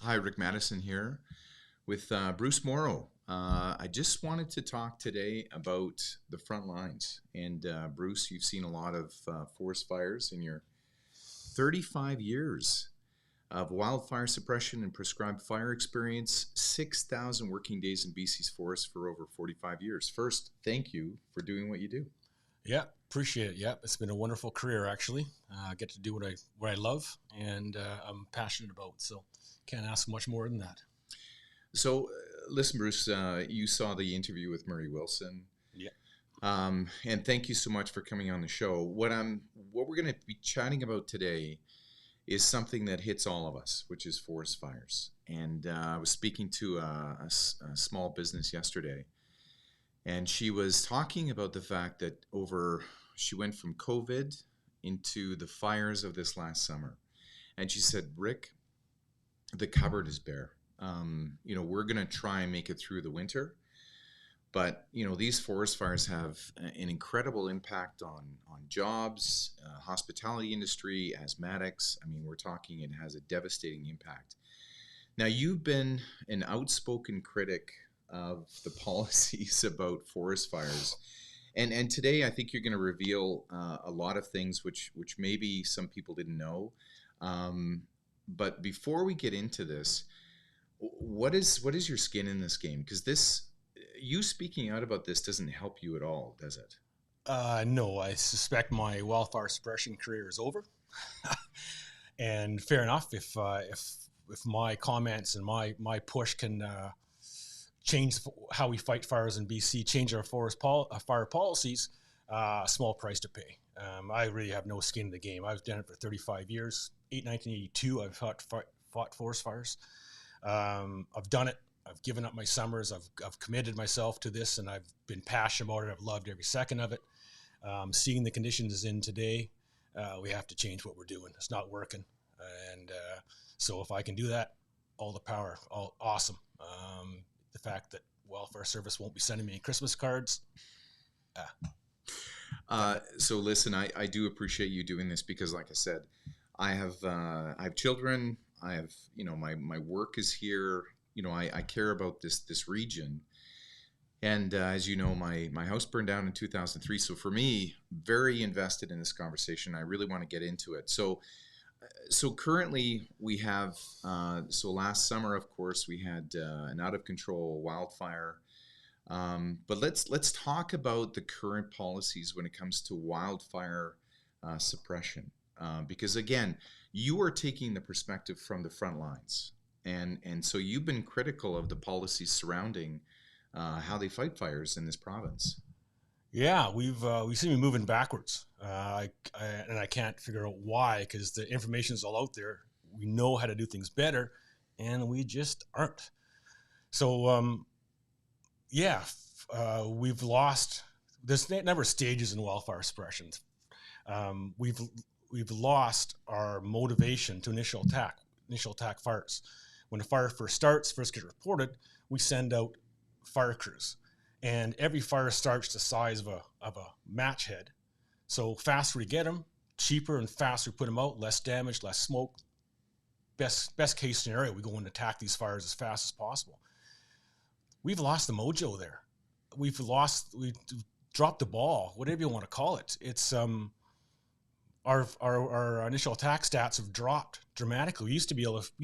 Hi, Rick Madison here with Bruce Morrow. I just wanted to talk today about the front lines. And Bruce, you've seen a lot of forest fires in your 35 years of wildfire suppression and prescribed fire experience, 6,000 working days in BC's forests for over 45 years. First, thank you for doing what you do. Yeah, appreciate it. Yeah, it's been a wonderful career actually. I get to do what I love and I'm passionate about. So can't ask much more than that. So, listen, Bruce, you saw the interview with Murray Wilson. Yeah. And thank you so much for coming on the show. What we're going to be chatting about today is something that hits all of us, which is forest fires. And I was speaking to a small business yesterday, and she was talking about the fact that she went from COVID into the fires of this last summer. And she said, Rick, the cupboard is bare. We're going to try and make it through the winter. But, these forest fires have an incredible impact on jobs, hospitality industry, asthmatics. I mean, we're talking it has a devastating impact. Now, you've been an outspoken critic of the policies about forest fires. And today, I think you're going to reveal a lot of things which maybe some people didn't know. But before we get into this, what is your skin in this game? Because you speaking out about this doesn't help you at all, does it? No, I suspect my wildfire suppression career is over. And fair enough, if my comments and my push can change how we fight fires in BC, change our fire policies, small price to pay. I really have no skin in the game. I've done it for 35 years. 1982, I've fought forest fires. I've done it. I've given up my summers. I've committed myself to this, and I've been passionate about it. I've loved every second of it. Seeing the conditions in today, we have to change what we're doing. It's not working, and so if I can do that, all the power, all awesome. The fact that Welfare Service won't be sending me Christmas cards. So listen, I do appreciate you doing this because, like I said, I have children. I have, my work is here. I care about this region. And as you know, my house burned down in 2003. So for me, very invested in this conversation. I really want to get into it. So currently we have, last summer, of course, we had an out of control wildfire. But let's talk about the current policies when it comes to wildfire suppression. Because again, you are taking the perspective from the front lines. And so you've been critical of the policies surrounding how they fight fires in this province. Yeah, we seem to be moving backwards. I can't figure out why, because the information is all out there. We know how to do things better, and we just aren't. So, we've lost. There's a number of stages in wildfire suppression. We've lost our motivation to initial attack fires. When a fire first gets reported, we send out fire crews, and every fire starts the size of a match head. So faster we get them, cheaper and faster we put them out, less damage, less smoke. Best case scenario, we go and attack these fires as fast as possible. We've lost the mojo there. We've dropped the ball, whatever you want to call it. It's our initial attack stats have dropped dramatically. We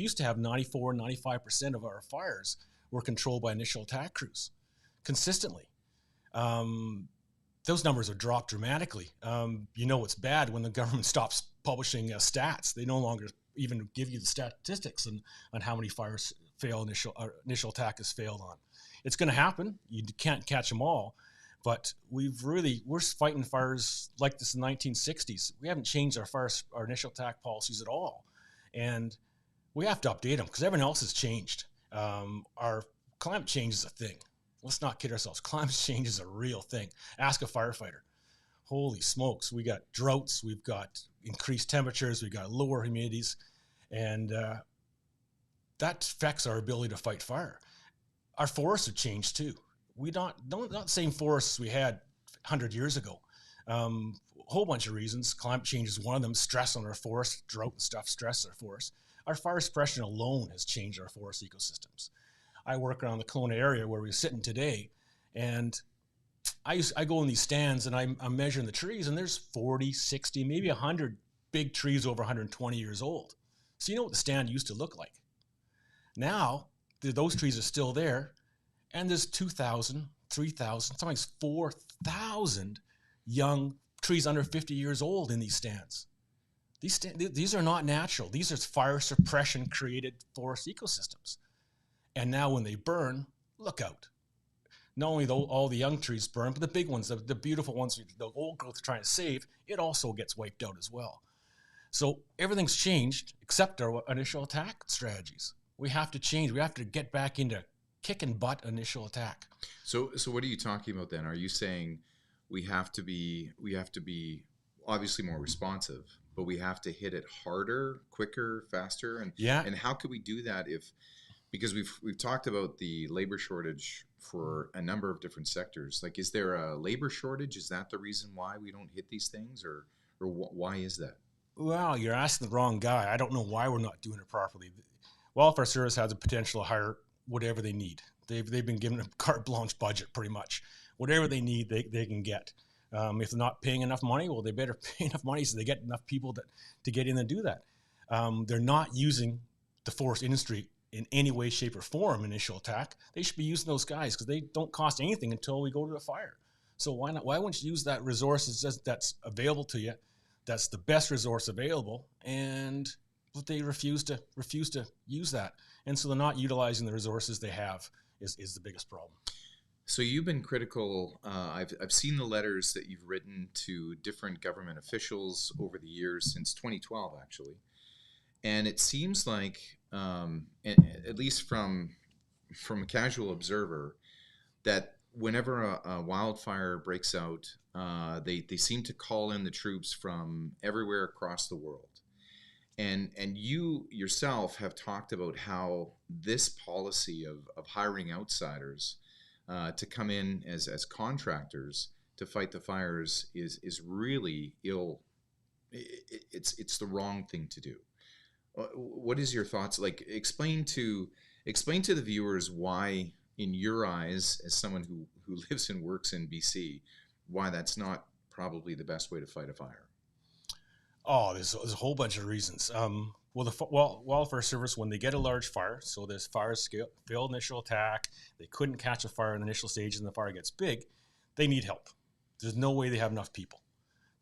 used to have 94, 95% of our fires were controlled by initial attack crews consistently. Those numbers are dropped dramatically. It's bad when the government stops publishing stats. They no longer even give you the statistics on how many fires initial attack has failed on. It's going to happen. You can't catch them all. But we're fighting fires like this in the 1960s. We haven't changed our initial attack policies at all. And we have to update them because everyone else has changed. Our climate change is a thing. Let's not kid ourselves. Climate change is a real thing. Ask a firefighter. Holy smokes. We got droughts. We've got increased temperatures. We've got lower humidities. And that affects our ability to fight fire. Our forests have changed too. We not the same forests we had 100 years ago. A whole bunch of reasons. Climate change is one of them. Stress on our forests, drought and stuff, stress our forests. Our fire suppression alone has changed our forest ecosystems. I work around the Kelowna area where we're sitting today, and I go in these stands and I'm measuring the trees, and there's 40, 60, maybe 100 big trees over 120 years old. So you know what the stand used to look like. Now, those trees are still there, and there's 2,000, 3,000, sometimes 4,000 young trees under 50 years old in these stands. These are not natural. These are fire suppression created forest ecosystems. And now when they burn, look out. Not only all the young trees burn, but the big ones, the beautiful ones, the old growth trying to save, it also gets wiped out as well. So everything's changed except our initial attack strategies. We have to change. We have to get back into kicking butt initial attack. So what are you talking about then? Are you saying we have to be obviously more responsive, but we have to hit it harder, quicker, faster? And how could we do that because we've talked about the labor shortage for a number of different sectors. Like, is there a labor shortage? Is that the reason why we don't hit these things, or why is that? Well, you're asking the wrong guy. I don't know why we're not doing it properly. Wildfire Service has a potential to hire whatever they need. They've been given a carte blanche budget pretty much. Whatever they need, they can get. If they're not paying enough money, well, they better pay enough money so they get enough people to get in and do that. They're not using the forest industry in any way, shape, or form initial attack. They should be using those guys because they don't cost anything until we go to a fire. So why not? Why wouldn't you use that resource that's available to you? That's the best resource available, but they refuse to use that, and so they're not utilizing the resources they have is the biggest problem. So you've been critical. I've seen the letters that you've written to different government officials over the years since 2012, actually, and it seems like, at least from a casual observer, that whenever a wildfire breaks out, they seem to call in the troops from everywhere across the world. And you yourself have talked about how this policy of hiring outsiders to come in as contractors to fight the fires is really ill. It's the wrong thing to do. What is your thoughts? Like, explain to the viewers why, in your eyes, as someone who lives and works in BC, why that's not probably the best way to fight a fire. Oh, there's a whole bunch of reasons. Wildfire Service, when they get a large fire, so there's fires failed initial attack, they couldn't catch a fire in the initial stages, and the fire gets big, they need help. There's no way they have enough people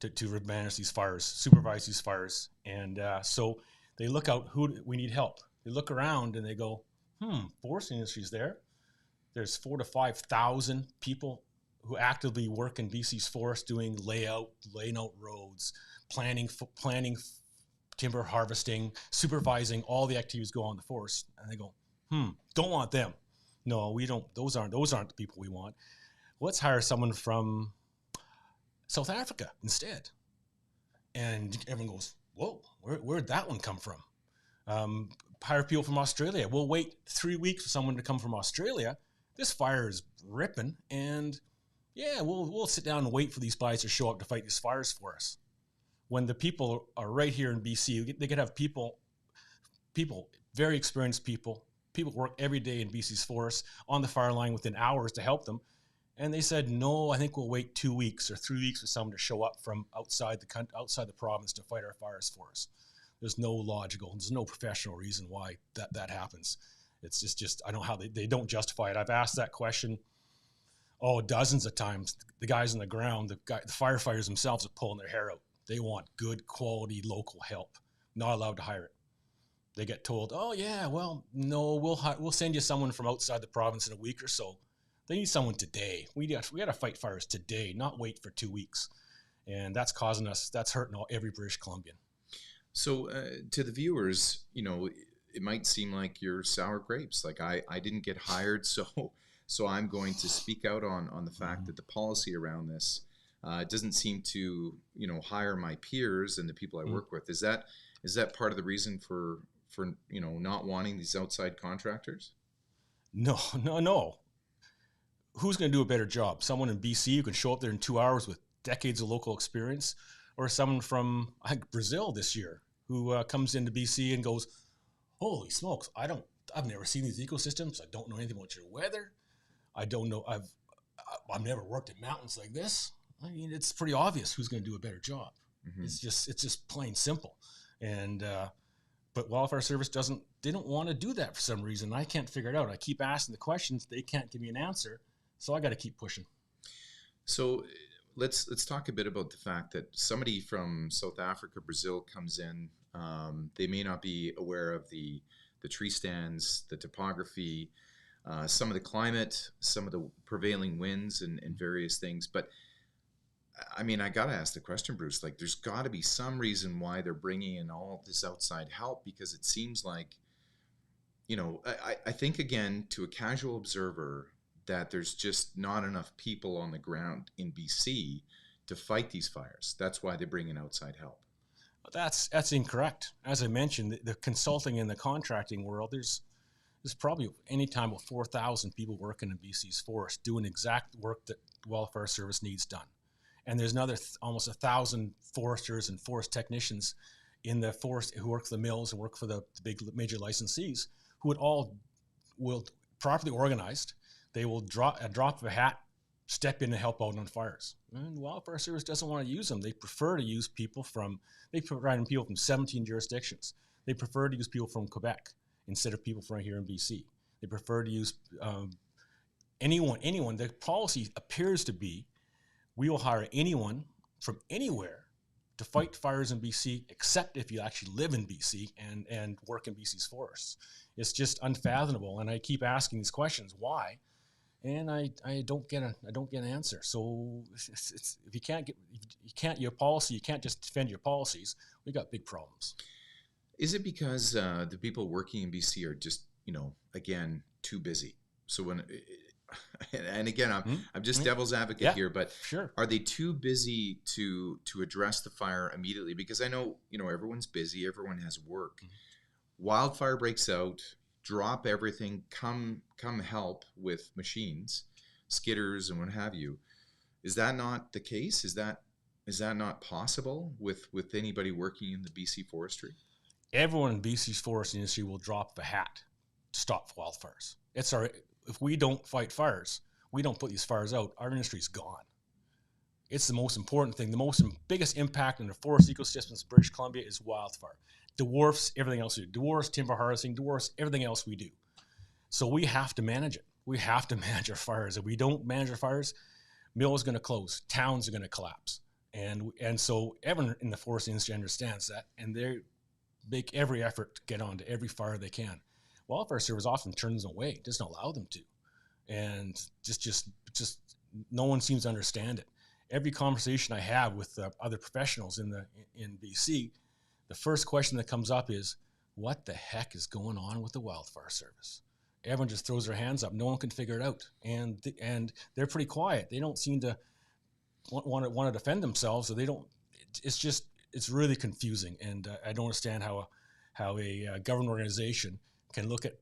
to manage these fires, supervise these fires, and so they look out, we need help. They look around and they go, forest industry's there. There's 4,000 to 5,000 people who actively work in BC's forest doing laying out roads, planning timber harvesting, supervising all the activities go on in the forest. And they go, don't want them. No, we don't. Those aren't the people we want. Let's hire someone from South Africa instead. And everyone goes, whoa, where'd that one come from? Hire people from Australia. We'll wait 3 weeks for someone to come from Australia. This fire is ripping, and we'll sit down and wait for these guys to show up to fight these fires for us. When the people are right here in BC, they could have people, very experienced people work every day in BC's forests on the fire line within hours to help them. And they said, no, I think we'll wait 2 weeks or 3 weeks for someone to show up from outside the province to fight our fires for us. There's no professional reason why that happens. It's just I don't know how they don't justify it. I've asked that question, dozens of times. The guys on the ground, the firefighters themselves are pulling their hair out. They want good quality local help. Not allowed to hire it. They get told, no, we'll send you someone from outside the province in a week or so. They need someone today. We got to fight fires today, not wait for 2 weeks. And that's hurting every British Columbian. So to the viewers, it might seem like you're sour grapes. Like I didn't get hired, so I'm going to speak out on the fact that the policy around this doesn't seem to hire my peers and the people I work with. Is that part of the reason for not wanting these outside contractors? No. Who's going to do a better job? Someone in BC who can show up there in 2 hours with decades of local experience, or someone from Brazil this year who comes into BC and goes, holy smokes, I've never seen these ecosystems. I don't know anything about your weather. I don't know. I've never worked in mountains like this. I mean, it's pretty obvious who's going to do a better job. Mm-hmm. It's just plain simple. And but Wildfire Service they don't want to do that for some reason. I can't figure it out. I keep asking the questions. They can't give me an answer. So I got to keep pushing. So let's talk a bit about the fact that somebody from South Africa, Brazil comes in. They may not be aware of the tree stands, the topography, some of the climate, some of the prevailing winds and various things. But I mean, I got to ask the question, Bruce, like there's got to be some reason why they're bringing in all of this outside help, because it seems like, I think, again, to a casual observer, that there's just not enough people on the ground in BC to fight these fires. That's why they bring in outside help. That's incorrect. As I mentioned, the consulting and the contracting world, there's probably any time about 4,000 people working in BC's forest doing exact work that Wildfire Service needs done. And there's another almost 1,000 foresters and forest technicians in the forest who work for the mills and work for the big major licensees, who will properly organized. They will drop of a hat, step in and help out on fires. And Wildfire Service doesn't want to use them. They prefer to use people from 17 jurisdictions. They prefer to use people from Quebec instead of people from here in BC. They prefer to use anyone. The policy appears to be, we will hire anyone from anywhere to fight fires in BC, except if you actually live in BC and work in BC's forests. It's just unfathomable. And I keep asking these questions, why? And I don't get an answer. So it's if you can't your policy, you can't just defend your policies. We got big problems. Is it because the people working in BC are just, again, too busy? So and again, I'm just devil's advocate here, but sure. Are they too busy to address the fire immediately? Because I know, everyone's busy, everyone has work. Mm-hmm. Wildfire breaks out, drop everything, come help with machines, skidders and what have you. Is that not the case? Is that not possible with anybody working in the BC forestry? Everyone in BC's forest industry will drop the hat to stop wildfires. If we don't fight fires, we don't put these fires out, our industry's gone. It's the most important thing. The biggest impact on the forest ecosystems of British Columbia is wildfire. Dwarfs everything else we do. Dwarfs timber harvesting, dwarfs everything else we do. So we have to manage it. We have to manage our fires. If we don't manage our fires, mill is going to close, towns are going to collapse. And so everyone in the forest industry understands that, and they make every effort to get onto every fire they can. Wildfire Service often turns them away, doesn't allow them to. And just no one seems to understand it. Every conversation I have with other professionals in BC, the first question that comes up is, what the heck is going on with the Wildfire Service? Everyone just throws their hands up. No one can figure it out. And they're pretty quiet. They don't seem to want to defend themselves. So they don't, it's really confusing. And I don't understand how a government organization can look at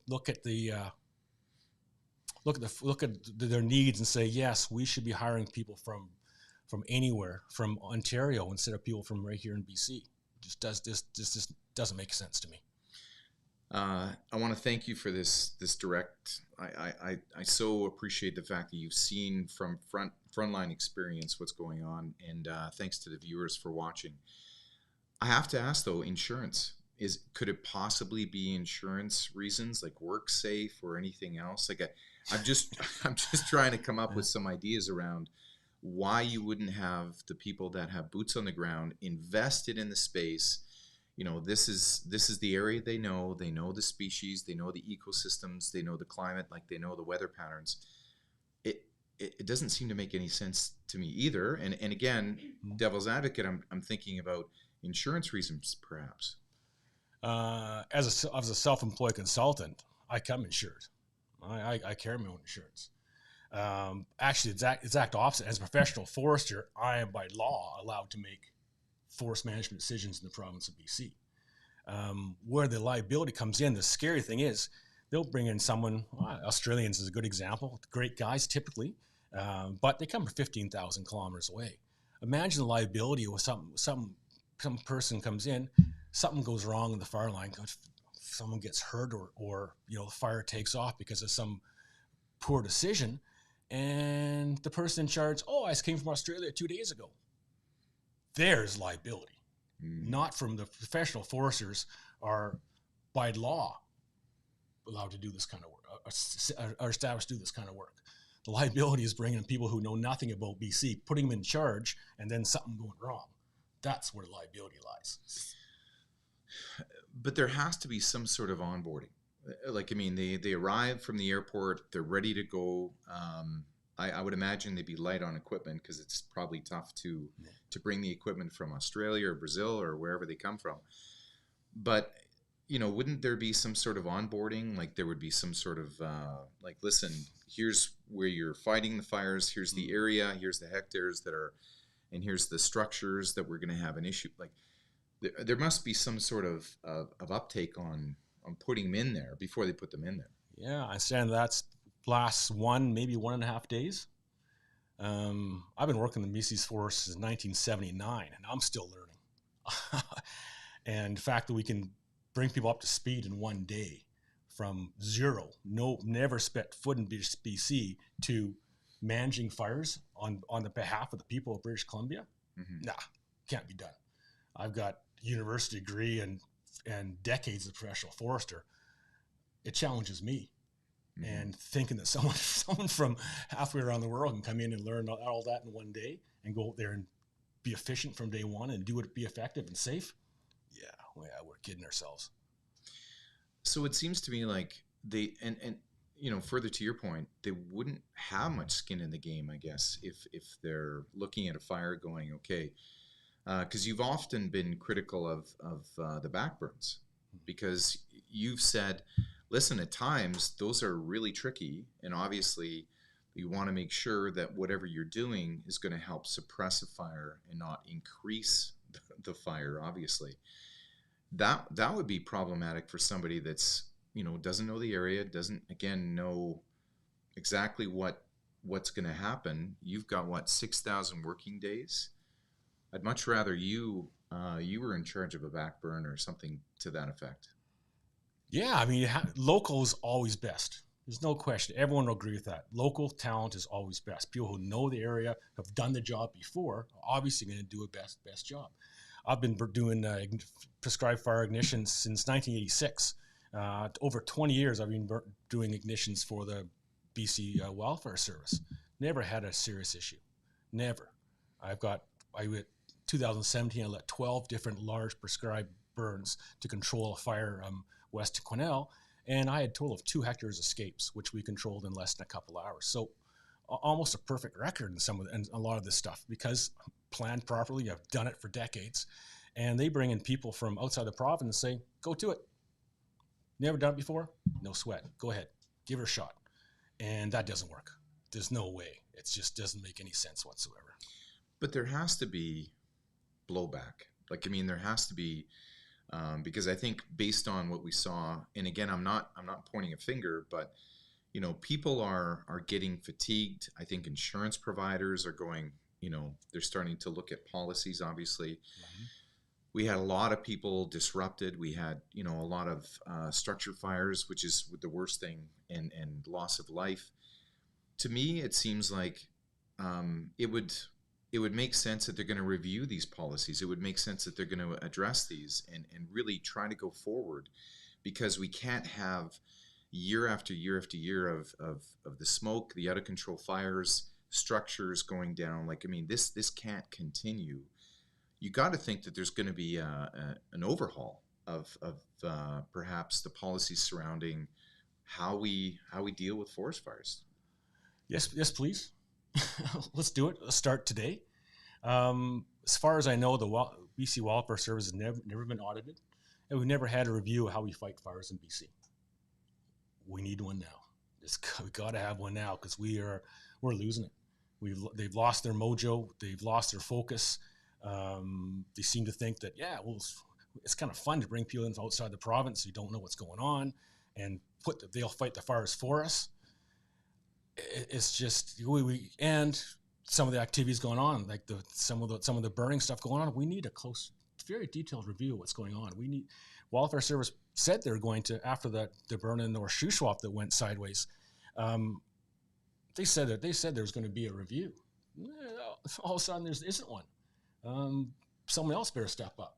their needs and say, yes, we should be hiring people from anywhere, from Ontario, instead of people from right here in BC. Just doesn't make sense to me. I want to thank you for this direct. I so appreciate the fact that you've seen from frontline experience what's going on, and thanks to the viewers for watching. I have to ask though, insurance. Could it possibly be insurance reasons, like WorkSafe or anything else? Like I'm just trying to come up with some ideas around why you wouldn't have the people that have boots on the ground invested in the space. This is the area they know the species, they know the ecosystems, they know the climate, like they know the weather patterns. It doesn't seem to make any sense to me either. And again, devil's advocate, I'm thinking about insurance reasons perhaps. As a self-employed consultant, I come insured. I carry my own insurance. Actually, exact opposite. As a professional forester, I am by law allowed to make forest management decisions in the province of BC. Where the liability comes in, the scary thing is they'll bring in someone. Australians is a good example. Great guys typically, but they come from 15,000 kilometers away. Imagine the liability with some person comes in. Something goes wrong in the fire line, someone gets hurt or the fire takes off because of some poor decision, and the person in charge, I came from Australia 2 days ago. There's liability. Not from the professional foresters are by law allowed to do this kind of work, are established to do this kind of work. The liability is bringing in people who know nothing about BC, putting them in charge, and then something going wrong. That's where liability lies. But there has to be some sort of onboarding. Like, I mean, they arrive from the airport, they're ready to go. I would imagine they'd be light on equipment because it's probably tough to bring the equipment from Australia or Brazil or wherever they come from. But, wouldn't there be some sort of onboarding? Like there would be some sort of like, listen, here's where you're fighting the fires. Here's the area. Here's the hectares and here's the structures that we're going to have an issue. Like there must be some sort of uptake on putting them in there before they put them in there. Yeah, I understand that's lasts maybe 1.5 days. I've been working in the BC's forest since 1979, and I'm still learning. And the fact that we can bring people up to speed in 1 day from zero, never set foot in BC to managing fires on the behalf of the people of British Columbia, can't be done. I've got a university degree and decades of professional forester. It challenges me. And thinking that someone from halfway around the world can come in and learn all that in 1 day and go out there and be efficient from day one and do it, be effective and safe. Yeah, we're kidding ourselves. So it seems to me like they, and further to your point, they wouldn't have much skin in the game, I guess, if they're looking at a fire going, okay, because you've often been critical of the backburns because you've said, listen, at times those are really tricky, and obviously you want to make sure that whatever you're doing is going to help suppress a fire and not increase the fire. Obviously, that would be problematic for somebody that's doesn't know the area, doesn't again know exactly what's going to happen. You've got 6,000 working days. I'd much rather you were in charge of a backburn or something to that effect. Yeah, I mean, local is always best. There's no question. Everyone will agree with that. Local talent is always best. People who know the area, have done the job before, are obviously going to do a best job. I've been doing prescribed fire ignitions since 1986. Over 20 years, I've been doing ignitions for the BC Wildfire Service. Never had a serious issue. Never. I 2017, I let 12 different large prescribed burns to control a fire west to Quesnel, and I had a total of 2 hectares escapes, which we controlled in less than a couple of hours. So almost a perfect record in a lot of this stuff because planned properly. I've done it for decades, and they bring in people from outside the province and say, "Go to it. Never done it before? No sweat. Go ahead, give her a shot." And that doesn't work. There's no way. It just doesn't make any sense whatsoever. But there has to be blowback. Like, I mean, there has to be. Because I think based on what we saw, and again, I'm not pointing a finger, but people are getting fatigued. I think insurance providers are going, they're starting to look at policies. Obviously, we had a lot of people disrupted. We had a lot of structure fires, which is the worst thing, and loss of life. To me, it seems like it would make sense that they're going to review these policies. It would make sense that they're going to address these and really try to go forward, because we can't have year after year after year of the smoke, the out of control fires, structures going down. Like, I mean, this can't continue. You got to think that there's going to be an overhaul of perhaps the policies surrounding how we deal with forest fires. Yes, please. Let's do it. Let's start today. As far as I know, the BC Wildfire Service has never been audited, and we've never had a review of how we fight fires in BC. We need one now. We got to have one now because we're losing it. They've lost their mojo. They've lost their focus. They seem to think that it's kind of fun to bring people in from outside the province who don't know what's going on and they'll fight the fires for us. It's just and some of the activities going on, like some of the burning stuff going on. We need a close, very detailed review of what's going on. Wildfire Service said they're going to, after the burn-in or shoe swap that went sideways, they said there's going to be a review. All of a sudden, there isn't one. Someone else better step up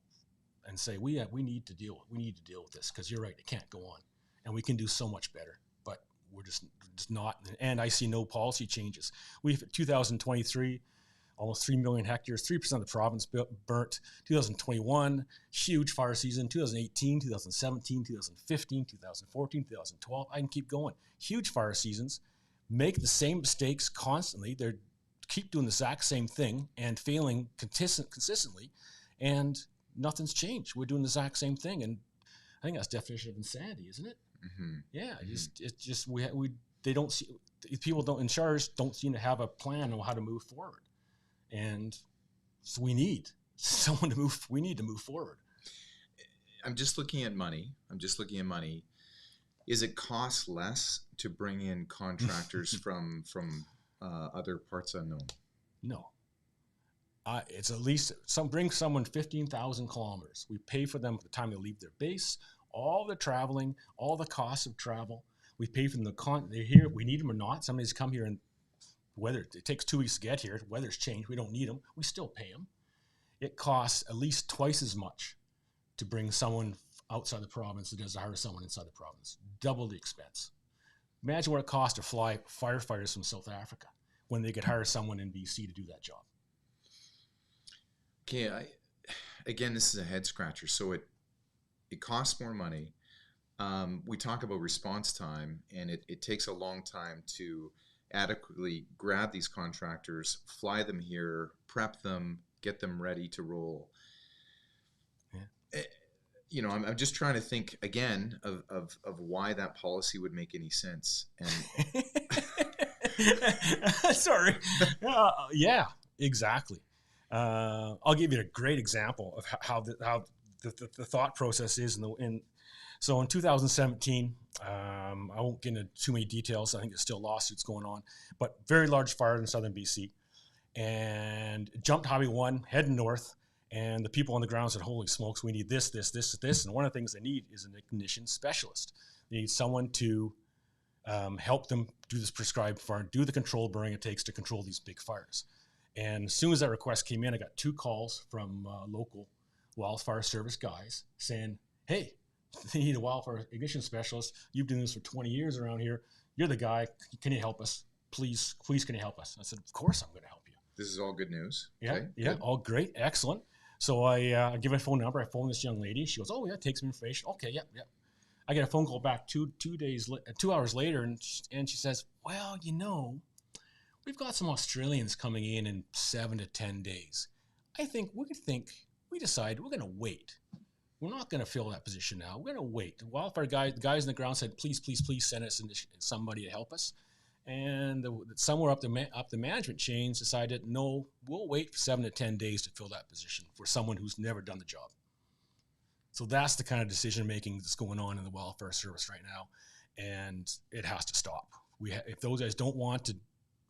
and say, we need to deal with this, because you're right, it can't go on, and we can do so much better, but we're just not. And I see no policy changes. We've 2023. Almost 3 million hectares, 3% of the province burnt. 2021, huge fire season. 2018, 2017, 2015, 2014, 2012. I can keep going. Huge fire seasons. Make the same mistakes constantly. They keep doing the exact same thing and failing consistently, and nothing's changed. We're doing the exact same thing, and I think that's definition of insanity, isn't it? Mm-hmm. Yeah, it's just they don't see, people don't in charge don't seem to have a plan on how to move forward. And so we need someone to move. We need to move forward. I'm just looking at money. Is it cost less to bring in contractors from other parts unknown? No. It's at least bring someone 15,000 kilometers. We pay for them at the time they leave their base, all the traveling, all the costs of travel. We pay for them. They're here. We need them or not. Somebody's come here, and whether it takes 2 weeks to get here, weather's changed, we don't need them, we still pay them. It costs at least twice as much to bring someone outside the province as it does to hire someone inside the province. Double the expense. Imagine what it costs to fly firefighters from South Africa when they could hire someone in BC to do that job. Okay, again, this is a head scratcher. So it costs more money. We talk about response time, and it takes a long time to adequately grab these contractors, fly them here, prep them, get them ready to roll. Yeah. I'm just trying to think again of why that policy would make any sense. And sorry. Yeah, exactly. I'll give you a great example of how the thought process is So in 2017, I won't get into too many details. I think there's still lawsuits going on, but very large fire in southern BC, and jumped Highway 1, heading north, and the people on the ground said, holy smokes, we need this. And one of the things they need is an ignition specialist. They need someone to help them do this prescribed fire, do the controlled burning it takes to control these big fires. And as soon as that request came in, I got 2 calls from local Wildfire Service guys saying, hey, they need a wildfire ignition specialist. You've been doing this for 20 years around here. You're the guy. Can you help us? Please, can you help us? I said, of course I'm going to help you. This is all good news. Yeah, okay, yeah, good. All great, excellent. So I give her a phone number. I phone this young lady. She goes, oh yeah, take some information. Okay, yeah. I get a phone call back 2 hours later, and she says, well, we've got some Australians coming in 7 to 10 days. We decide we're going to wait. We're not going to fill that position now. We're going to wait. The wildfire the guys on the ground said, please send us somebody to help us. And somewhere up the management chains decided, no, we'll wait for 7 to 10 days to fill that position for someone who's never done the job. So that's the kind of decision making that's going on in the Wildfire Service right now, and it has to stop. If those guys don't want to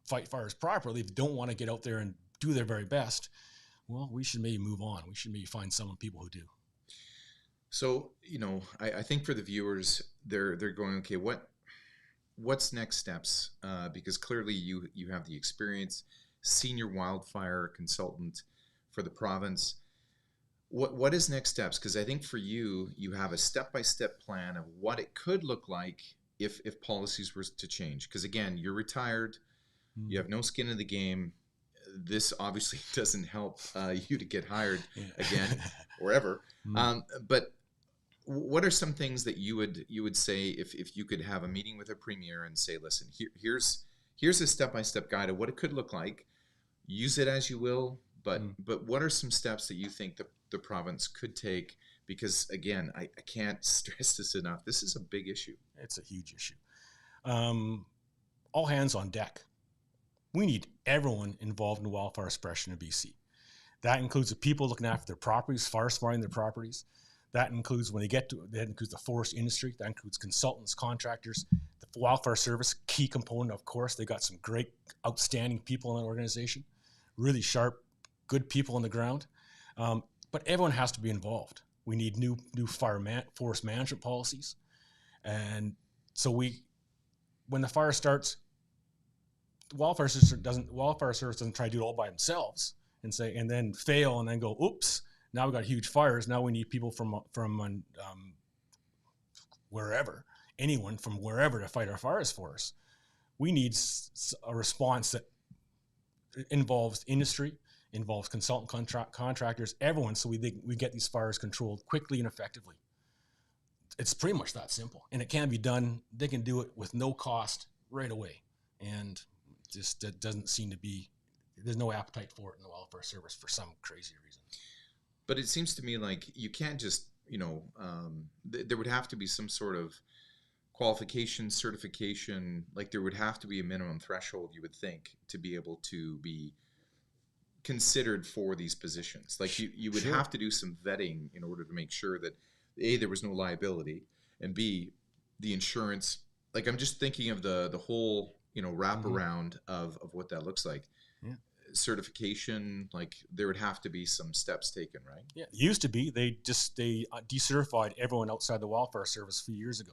fight fires properly, if they don't want to get out there and do their very best, well, we should maybe move on. We should maybe find people who do. So, I think for the viewers, they're going, okay, what's next steps? Because clearly you have the experience, senior wildfire consultant for the province. What is next steps? Because I think for you have a step-by-step plan of what it could look like if policies were to change. Because again, you're retired, you have no skin in the game. This obviously doesn't help you to get hired again or ever. But what are some things that you would say if you could have a meeting with a premier and say, listen, here's a step-by-step guide of what it could look like. Use it as you will, but what are some steps that you think the province could take? Because again, I can't stress this enough. This is a big issue. It's a huge issue. All hands on deck. We need everyone involved in wildfire suppression in BC. That includes the people looking after their properties, fire smarting their properties. That includes that includes the forest industry. That includes consultants, contractors, the Wildfire Service, key component, of course. They got some great, outstanding people in that organization, really sharp, good people on the ground. But everyone has to be involved. We need new forest management policies. And so when the fire starts, wildfire service doesn't try to do it all by themselves and then fail and then go, oops, now we've got huge fires. Now we need people from wherever, anyone from wherever to fight our fires for us. We need a response that involves industry, involves consultant contractors, everyone, so we get these fires controlled quickly and effectively. It's pretty much that simple, and it can be done. They can do it with no cost right away, and just that doesn't seem to be. There's no appetite for it in the wildfire service for some crazy reason. But it seems to me like you can't just, there would have to be some sort of qualification, certification. Like there would have to be a minimum threshold, you would think, to be able to be considered for these positions. Like you would have to do some vetting in order to make sure that A, there was no liability, and B, the insurance. Like I'm just thinking of the whole wraparound of what that looks like. Yeah. Certification, like there would have to be some steps taken, right? Yeah, it used to be they decertified everyone outside the wildfire service a few years ago.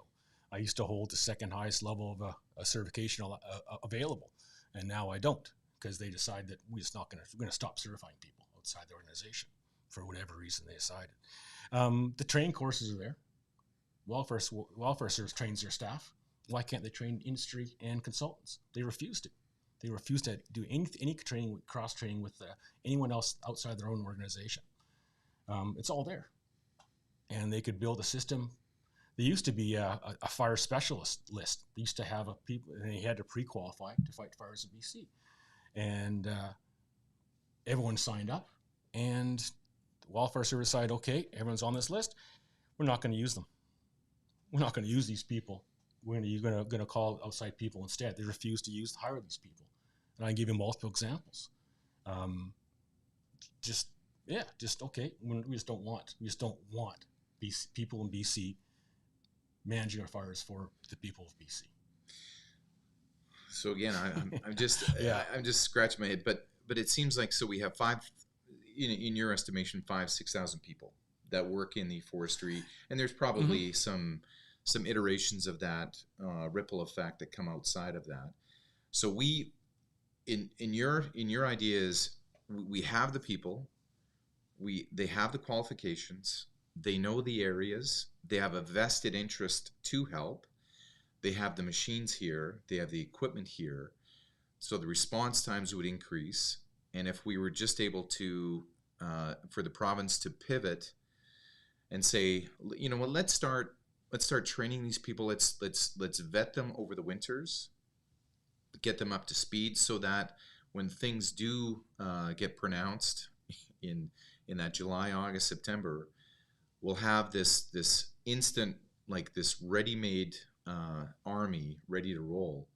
I used to hold the second highest level of a certification available, and now I don't, because they decide that we're going to stop certifying people outside the organization for whatever reason they decided. The training courses are there. Wildfire service trains their staff. Why can't they train industry and consultants? They refuse to. They refuse to do any training, cross training with anyone else outside their own organization. It's all there, and they could build a system. There used to be a fire specialist list. They used to have people, and they had to pre-qualify to fight fires in BC, and everyone signed up. And the wildfire service decided, okay, everyone's on this list. We're not going to use them. We're not going to use these people. You're going to call outside people instead. They refuse to hire these people, and I give you multiple examples. Just okay. We just don't want BC, people in BC managing our fires for the people of BC. So again, I'm just I'm just scratching my head, but it seems like we have in your estimation 5,000-6,000 people that work in the forestry, and there's probably some iterations of that ripple effect that come outside of that. So we, in your ideas, we have the people, they have the qualifications, they know the areas, they have a vested interest to help, they have the machines here, they have the equipment here, so the response times would increase. And if we were just able to, for the province to pivot and say, let's start training these people. Let's vet them over the winters, get them up to speed, so that when things do get pronounced in that July, August, September, we'll have this instant, like this ready-made army ready to roll.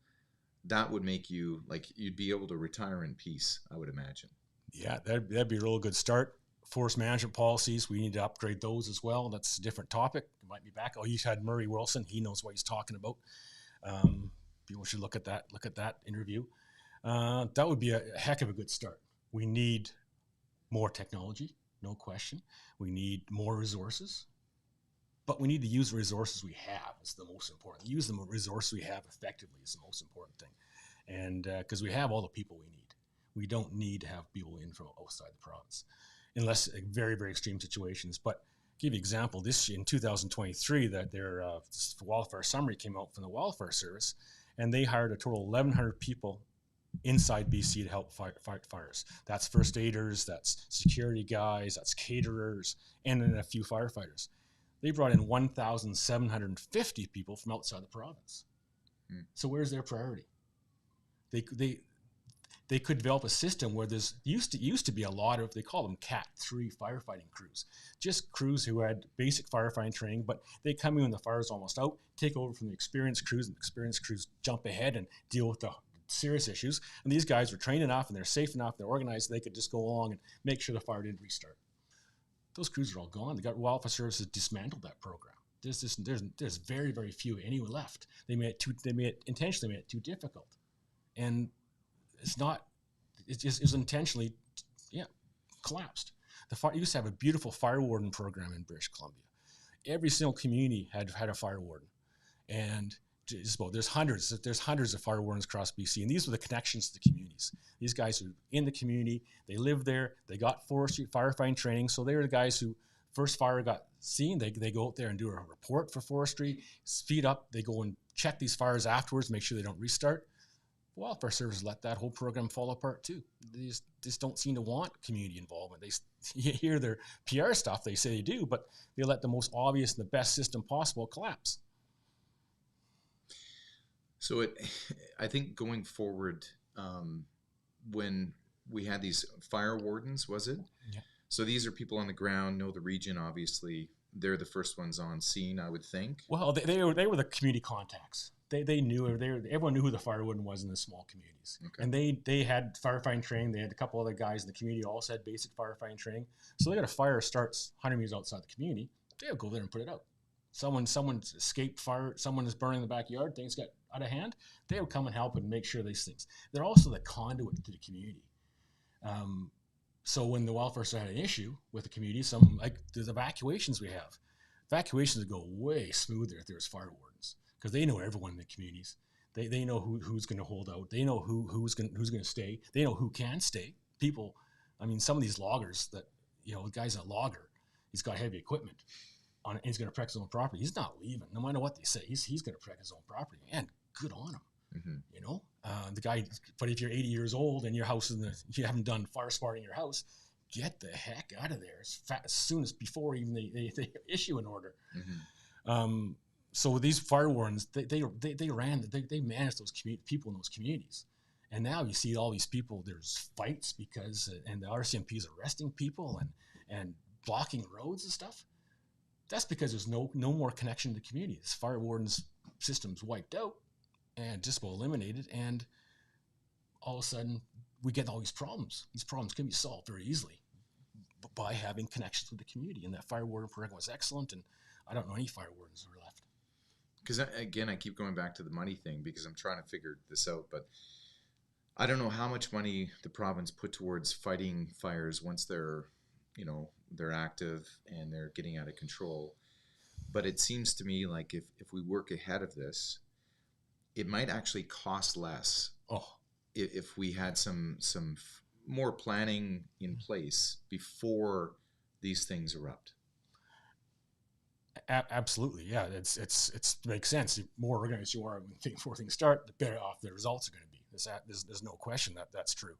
That would make you'd be able to retire in peace, I would imagine. Yeah, that'd be a real good start. Forest management policies, we need to upgrade those as well. That's a different topic. It might be back. Oh, you had Murray Wilson. He knows what he's talking about. People should look at that interview. That would be a heck of a good start. We need more technology, no question. We need more resources, but we need to use the resources we have. Is the most important. Use the resources we have effectively is the most important thing. And because we have all the people we need. We don't need to have people in from outside the province, unless very, very extreme situations. But I'll give you an example. This year, in 2023, that their wildfire summary came out from the wildfire service, and they hired a total of 1,100 people inside BC to help fight fires. That's first aiders, that's security guys, that's caterers, and then a few firefighters. They brought in 1,750 people from outside the province. So where's their priority? They could develop a system where there's used to be a lot of, they call them Cat 3 firefighting crews, just crews who had basic firefighting training, but they come in when the fire's almost out, take over from the experienced crews, and the experienced crews jump ahead and deal with the serious issues. And these guys were trained enough and they're safe enough, they're organized, they could just go along and make sure the fire didn't restart. Those crews are all gone. The wildfire services dismantled that program. There's very, very few anyone left. They intentionally made it too difficult. And it was intentionally collapsed. used to have a beautiful fire warden program in British Columbia. Every single community had a fire warden, and just about there's hundreds of fire wardens across BC, and these were the connections to the communities. These guys who in the community, they live there, they got forestry firefighting training, so they were the guys who first fire got seen, they go out there and do a report for forestry, speed up, they go and check these fires afterwards, make sure they don't restart. Wildfire Service let that whole program fall apart too. They just don't seem to want community involvement. You hear their PR stuff, they say they do, but they let the most obvious and the best system possible collapse. So I think going forward, when we had these fire wardens, was it? Yeah. So these are people on the ground, know the region, obviously. They're the first ones on scene, I would think. Well, they were the community contacts. They knew, everyone knew who the fire warden was in the small communities. Okay. And they had firefighting training. They had a couple other guys in the community also had basic firefighting training. So they got a fire starts 100 meters outside the community. They'll go there and put it out. Someone's escaped fire, someone is burning in the backyard, things got out of hand. They would come and help and make sure these things. They're also the conduit to the community. So when the wildfire had an issue with the community, there's evacuations we have. Evacuations go way smoother if there's fire wardens because they know everyone in the communities. They know who's going to hold out. They know who's going to stay. They know who can stay. People, I mean, some of these loggers that, the guy's a logger, he's got heavy equipment on it, and he's going to protect his own property. He's not leaving, no matter what they say. He's going to protect his own property, and good on him. Mm-hmm. The guy. But if you're 80 years old and your house you haven't done fire sparring in your house, get the heck out of there as soon as before even they issue an order. Mm-hmm. So these fire wardens, they manage those people in those communities, and now you see all these people. There's fights and the RCMP is arresting people and blocking roads and stuff. That's because there's no more connection to the community. This fire wardens system's wiped out and just about eliminated, and all of a sudden we get all these problems. These problems can be solved very easily by having connections with the community, and that fire warden program was excellent, and I don't know any fire wardens who are left. Because again, I keep going back to the money thing because I'm trying to figure this out, but I don't know how much money the province put towards fighting fires once they're active and they're getting out of control. But it seems to me like if we work ahead of this, it might actually cost less. If we had some more planning in place before these things erupt. Absolutely, yeah. It's makes sense. The more organized you are before things start, the better off the results are going to be. There's no question that's true.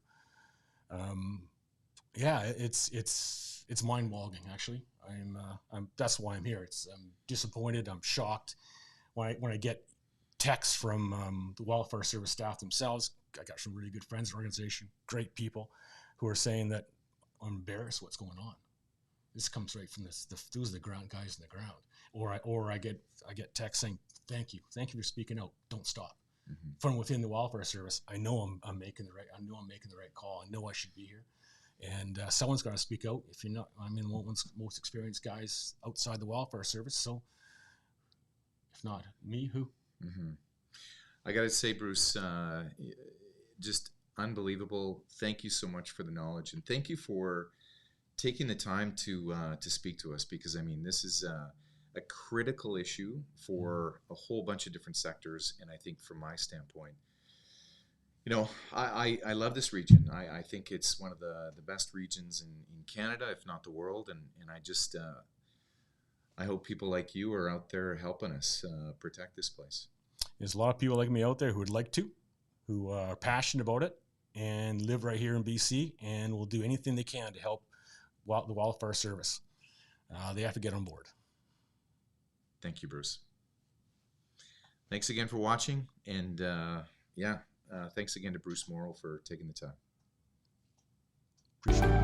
It's mind-boggling actually. I'm that's why I'm here. I'm disappointed. I'm shocked when I get texts from the Wildfire Service staff themselves. I got some really good friends in the organization, great people, who are saying that I'm embarrassed what's going on. This comes right from those are the ground guys in the ground. Or I get texts saying, thank you for speaking out. Don't stop. Mm-hmm. From within the Wildfire Service, I know I'm making the right call. I know I should be here. And someone's got to speak out. If you're not, I'm one of the most experienced guys outside the Wildfire Service. So if not me, who? Mm-hmm. I got to say, Bruce, just unbelievable. Thank you so much for the knowledge, and thank you for taking the time to speak to us, because this is a critical issue for a whole bunch of different sectors. And I think from my standpoint, I love this region. I think it's one of the best regions in Canada, if not the world. And I just, I hope people like you are out there helping us protect this place. There's a lot of people like me out there who would like to, who are passionate about it and live right here in BC and will do anything they can to help the Wildfire Service. They have to get on board. Thank you, Bruce. Thanks again for watching. And thanks again to Bruce Morrow for taking the time. Appreciate it.